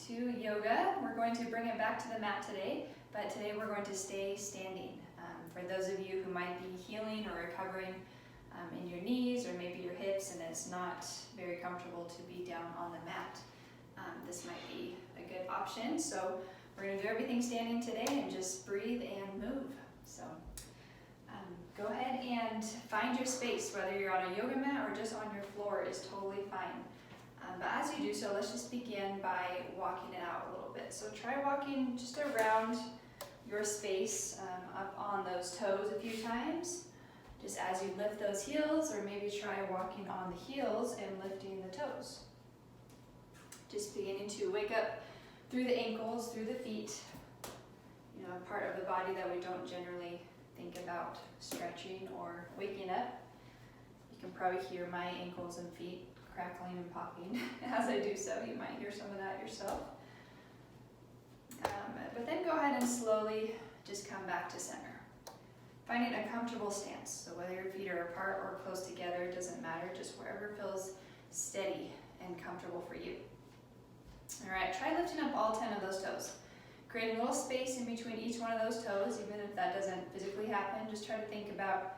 to yoga. We're going to bring it back to the mat today, but today we're going to stay standing. For those of you who might be healing or recovering in your knees or maybe your hips and it's not very comfortable to be down on the mat, this might be a good option. So we're going to do everything standing today and just breathe and move. So go ahead and find your space, whether you're on a yoga mat or just on your floor is totally fine. But as you do so, let's just begin by walking it out a little bit. So try walking just around your space, up on those toes a few times, just as you lift those heels, or maybe try walking on the heels and lifting the toes. Just beginning to wake up through the ankles, through the feet, a part of the body that we don't generally think about stretching or waking up. You can probably hear my ankles and feet crackling and popping as I do so. You might hear some of that yourself. But then go ahead and slowly just come back to center. Finding a comfortable stance. So whether your feet are apart or close together, it doesn't matter, just wherever feels steady and comfortable for you. All right, try lifting up all 10 of those toes. Create a little space in between each one of those toes, even if that doesn't physically happen. Just try to think about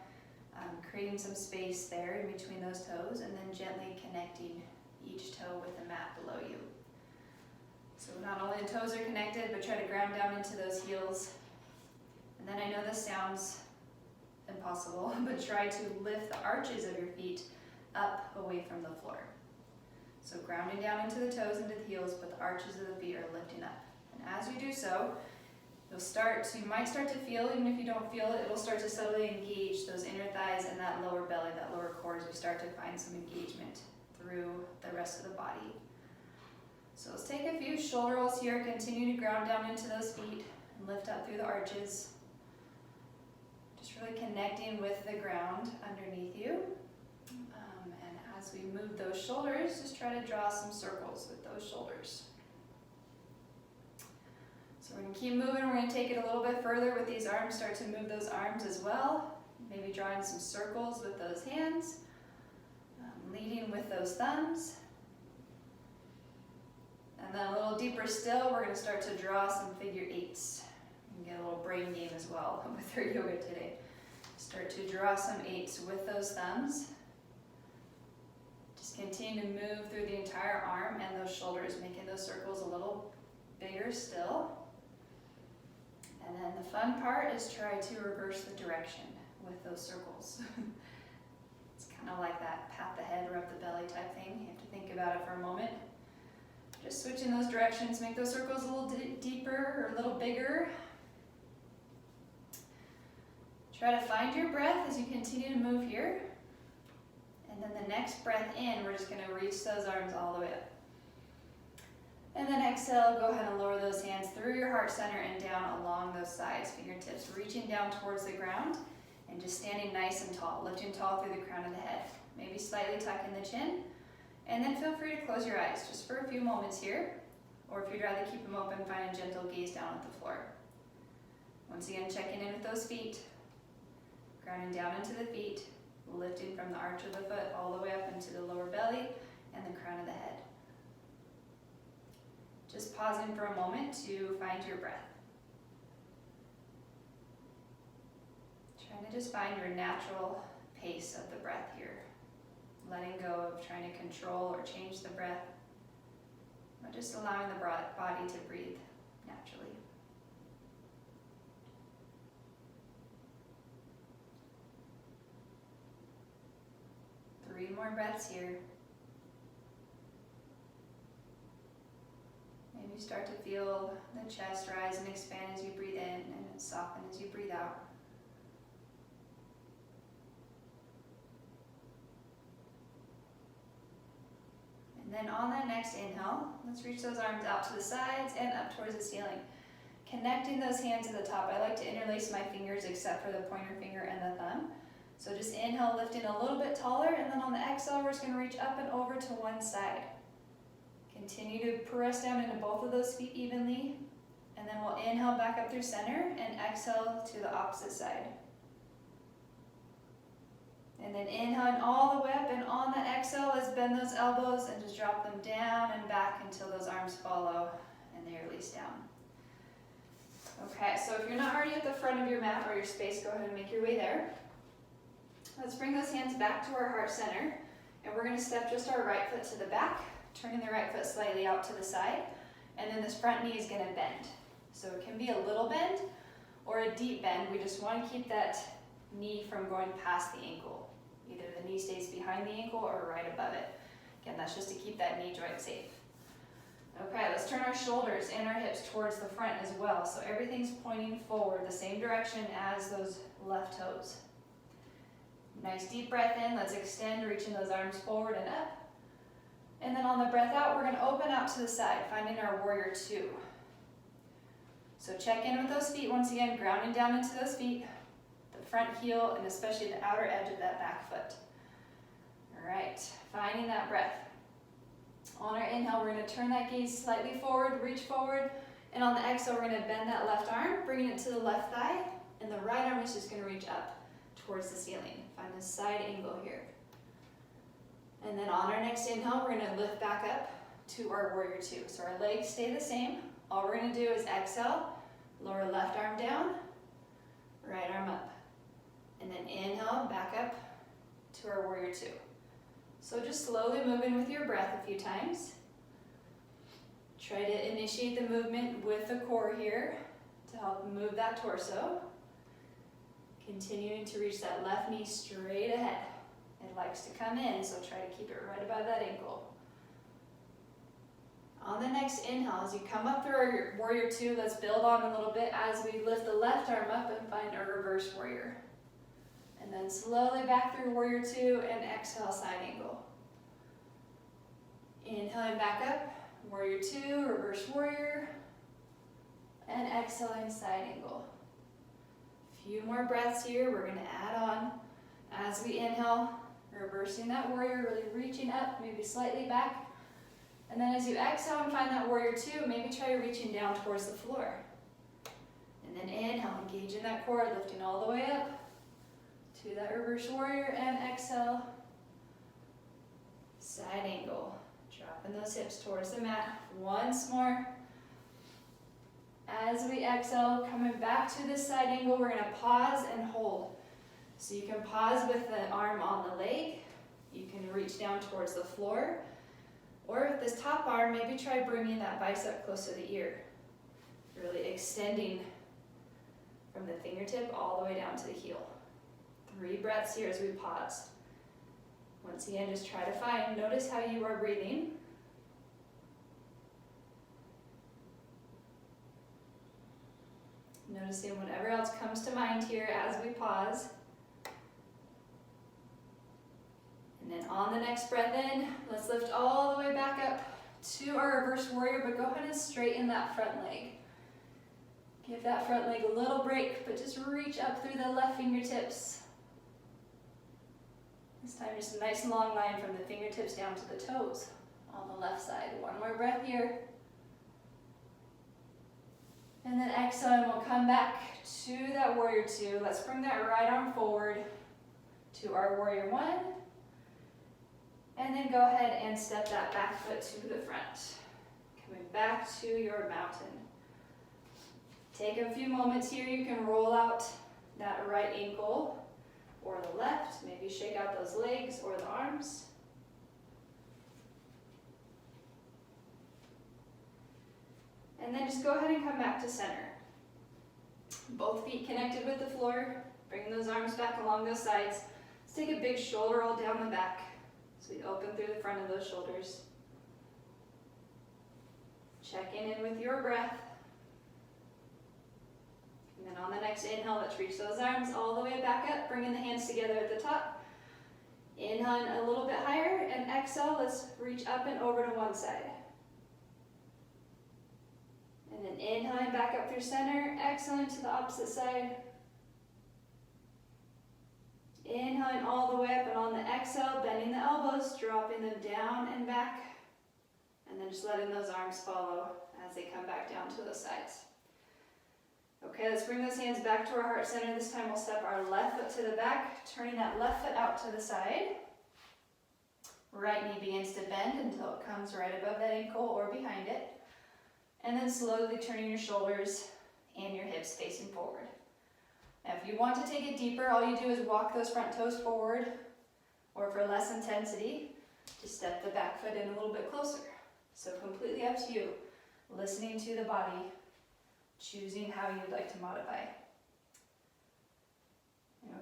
creating some space there in between those toes and then gently connecting each toe with the mat below you. So not only the toes are connected, but try to ground down into those heels. And then I know this sounds impossible, but try to lift the arches of your feet up away from the floor. So grounding down into the toes, into the heels, but the arches of the feet are lifting up. And as you do so, you might start to feel, even if you don't feel it, it'll start to subtly engage those inner thighs and that lower belly, that lower core, as we start to find some engagement through the rest of the body. So let's take a few shoulder rolls here. Continue to ground down into those feet and lift up through the arches. Just really connecting with the ground underneath you. And as we move those shoulders, just try to draw some circles with those shoulders. So we're going to keep moving. We're going to take it a little bit further with these arms. Start to move those arms as well. Maybe drawing some circles with those hands. Leading with those thumbs. And then a little deeper still, we're going to start to draw some figure eights. You can get a little brain game as well with our yoga today. Start to draw some eights with those thumbs. Just continue to move through the entire arm and those shoulders, making those circles a little bigger still. And then the fun part is try to reverse the direction with those circles. It's kind of like that pat the head, rub the belly type thing. You have to think about it for a moment. Just switching those directions, make those circles a little deeper or a little bigger. Try to find your breath as you continue to move here. And then the next breath in, we're just going to reach those arms all the way up. And then exhale, go ahead and lower those hands through your heart center and down along those sides, fingertips reaching down towards the ground and just standing nice and tall, lifting tall through the crown of the head. Maybe slightly tucking the chin. And then feel free to close your eyes just for a few moments here, or if you'd rather keep them open, find a gentle gaze down at the floor. Once again, checking in with those feet, grounding down into the feet, lifting from the arch of the foot all the way up into the lower belly and the crown of the head. Just pausing for a moment to find your breath. Trying to just find your natural pace of the breath here. Letting go of trying to control or change the breath, but just allowing the body to breathe naturally. Three more breaths here. Maybe start to feel the chest rise and expand as you breathe in and soften as you breathe out. And then on that next inhale, let's reach those arms out to the sides and up towards the ceiling. Connecting those hands to the top. I like to interlace my fingers except for the pointer finger and the thumb. So just inhale, lifting a little bit taller, and then on the exhale, we're just going to reach up and over to one side. Continue to press down into both of those feet evenly, and then we'll inhale back up through center and exhale to the opposite side. And then inhaling all the way up, and on the exhale, let's bend those elbows and just drop them down and back until those arms follow and they release down. Okay, so if you're not already at the front of your mat or your space, go ahead and make your way there. Let's bring those hands back to our heart center, and we're going to step just our right foot to the back, turning the right foot slightly out to the side, and then this front knee is going to bend. So it can be a little bend or a deep bend. We just want to keep that knee from going past the ankle. Either the knee stays behind the ankle or right above it. Again, that's just to keep that knee joint safe. Okay, let's turn our shoulders and our hips towards the front as well. So everything's pointing forward, the same direction as those left toes. Nice deep breath in. Let's extend, reaching those arms forward and up. And then on the breath out, we're going to open out to the side, finding our warrior two. So check in with those feet once again, grounding down into those feet, the front heel, and especially the outer edge of that back foot. All right, finding that breath. On our inhale, we're going to turn that gaze slightly forward, reach forward, and on the exhale, we're going to bend that left arm, bringing it to the left thigh, and the right arm is just going to reach up towards the ceiling. Find a side angle here. And then on our next inhale, we're going to lift back up to our warrior two. So our legs stay the same. All we're going to do is exhale, lower left arm down, right arm up. And then inhale, back up to our warrior two. So just slowly moving with your breath a few times. Try to initiate the movement with the core here to help move that torso. Continuing to reach that left knee straight ahead. It likes to come in, so try to keep it right above that ankle. On the next inhale, as you come up through our warrior two, let's build on a little bit as we lift the left arm up and find our reverse warrior. And then slowly back through warrior two and exhale, side angle. Inhaling back up, warrior two, reverse warrior, and exhaling, side angle. A few more breaths here. We're going to add on as we inhale, reversing that warrior, really reaching up, maybe slightly back. And then as you exhale and find that warrior two, maybe try reaching down towards the floor. And then inhale, engaging that core, lifting all the way up to that reverse warrior, and exhale, side angle. Dropping those hips towards the mat. Once more. As we exhale, coming back to this side angle, we're going to pause and hold. So you can pause with the arm on the leg. You can reach down towards the floor. Or with this top arm, maybe try bringing that bicep close to the ear. Really extending from the fingertip all the way down to the heel. 3 breaths here as we pause. Once again, just try to notice how you are breathing. Noticing whatever else comes to mind here as we pause. And then on the next breath in, let's lift all the way back up to our reverse warrior, but go ahead and straighten that front leg. Give that front leg a little break, but just reach up through the left fingertips. This time just a nice long line from the fingertips down to the toes on the left side. One more breath here. And then exhale, and we'll come back to that warrior two. Let's bring that right arm forward to our warrior one. And then go ahead and step that back foot to the front. Coming back to your mountain. Take a few moments here. You can roll out that right ankle or the left. Maybe shake out those legs or the arms. And then just go ahead and come back to center. Both feet connected with the floor. Bring those arms back along those sides. Let's take a big shoulder roll down the back. So we open through the front of those shoulders. Checking in with your breath. And then on the next inhale, let's reach those arms all the way back up, bringing the hands together at the top. Inhaling a little bit higher, and exhale, let's reach up and over to one side. And then inhaling back up through center, exhaling to the opposite side. Inhaling all the way up, and on the exhale, bending the elbows, dropping them down and back. And then just letting those arms follow as they come back down to those sides. Okay, let's bring those hands back to our heart center. This time we'll step our left foot to the back, turning that left foot out to the side. Right knee begins to bend until it comes right above that ankle or behind it. And then slowly turning your shoulders and your hips facing forward. Now if you want to take it deeper, all you do is walk those front toes forward, or for less intensity, just step the back foot in a little bit closer. So completely up to you, listening to the body, choosing how you'd like to modify.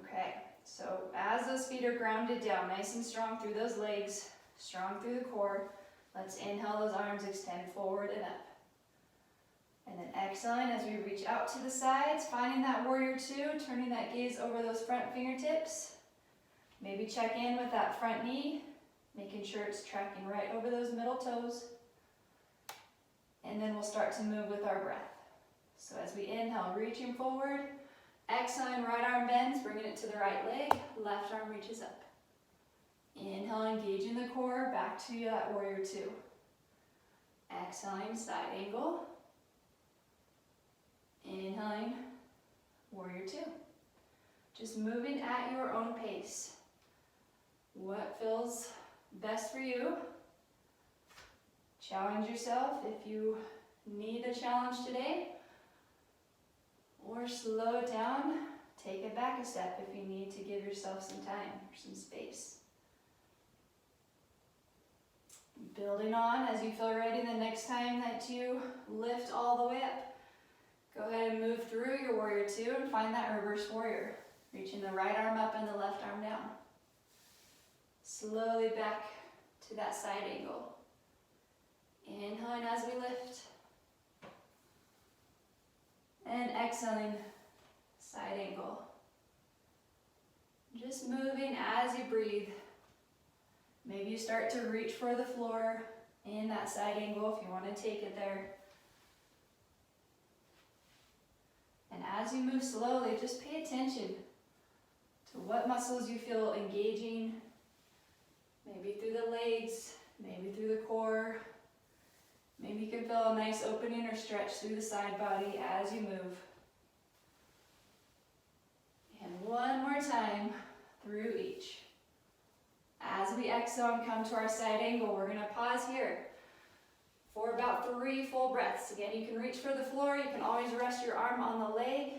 Okay, so as those feet are grounded down, nice and strong through those legs, strong through the core, let's inhale those arms, extend forward and up. And then exhaling as we reach out to the sides, finding that warrior two, turning that gaze over those front fingertips. Maybe check in with that front knee, making sure it's tracking right over those middle toes. And then we'll start to move with our breath. So as we inhale, reaching forward, exhaling, right arm bends, bringing it to the right leg, left arm reaches up. Inhale, engaging the core, back to that warrior two. Exhaling, side angle. Inhaling, warrior two. Just moving at your own pace. What feels best for you? Challenge yourself if you need a challenge today. Or slow it down, take it back a step if you need to give yourself some time or some space. Building on as you feel ready the next time that you lift all the way up. Go ahead and move through your warrior two and find that reverse warrior. Reaching the right arm up and the left arm down. Slowly back to that side angle. Inhaling as we lift. And exhaling, side angle. Just moving as you breathe. Maybe you start to reach for the floor in that side angle if you want to take it there. And as you move slowly, just pay attention to what muscles you feel engaging. Maybe through the legs, maybe through the core. Maybe you can feel a nice opening or stretch through the side body as you move. And one more time through each. As we exhale and come to our side angle, we're going to pause here for about 3 full breaths. Again, you can reach for the floor. You can always rest your arm on the leg.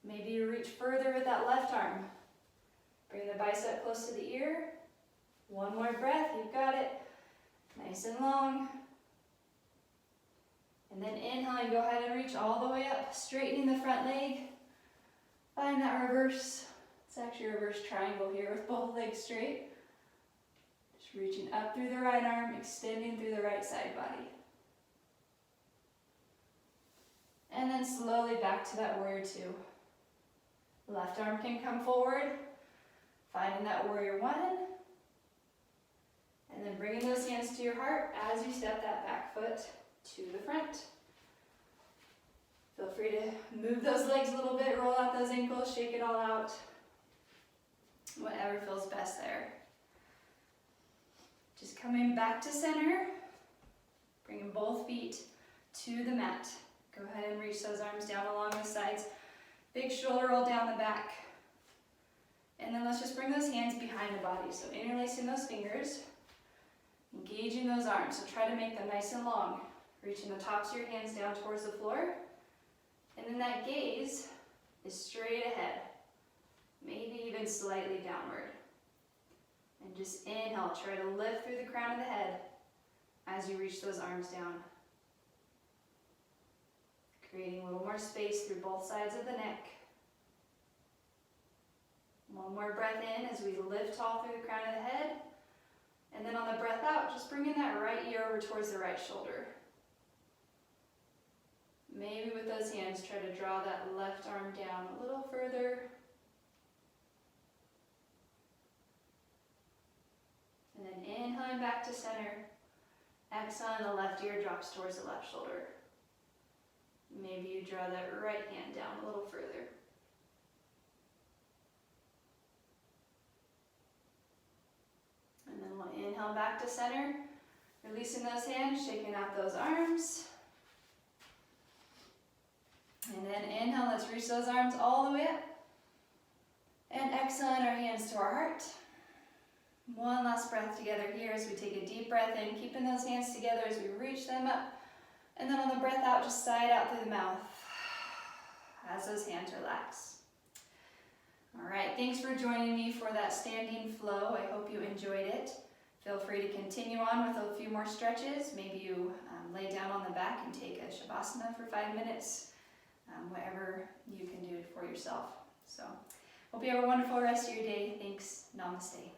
Maybe you reach further with that left arm. Bring the bicep close to the ear. One more breath, you've got it. Nice and long. And then inhaling, go ahead and reach all the way up, straightening the front leg. Find that reverse. It's actually a reverse triangle here with both legs straight. Just reaching up through the right arm, extending through the right side body. And then slowly back to that warrior two. Left arm can come forward, finding that warrior one. And then bringing those hands to your heart as you step that back foot to the front. Feel free to move those legs a little bit, roll out those ankles, shake it all out. Whatever feels best there. Just coming back to center, bringing both feet to the mat. Go ahead and reach those arms down along the sides. Big shoulder roll down the back. And then let's just bring those hands behind the body. So interlacing those fingers, engaging those arms. So try to make them nice and long. Reaching the tops of your hands down towards the floor. And then that gaze is straight ahead. Maybe even slightly downward. And just inhale, try to lift through the crown of the head as you reach those arms down. Creating a little more space through both sides of the neck. One more breath in as we lift tall through the crown of the head. And then on the breath out, just bringing that right ear over towards the right shoulder. Maybe with those hands, try to draw that left arm down a little further. And then inhaling back to center. Exhaling, the left ear drops towards the left shoulder. Maybe you draw that right hand down a little further. And then we'll inhale back to center. Releasing those hands, shaking out those arms. And then inhale, let's reach those arms all the way up. And exhaling our hands to our heart. One last breath together here as we take a deep breath in, keeping those hands together as we reach them up. And then on the breath out, just sigh it out through the mouth as those hands relax. All right, thanks for joining me for that standing flow. I hope you enjoyed it. Feel free to continue on with a few more stretches. Maybe you lay down on the back and take a Shavasana for 5 minutes, whatever you can do for yourself. So, hope you have a wonderful rest of your day. Thanks. Namaste.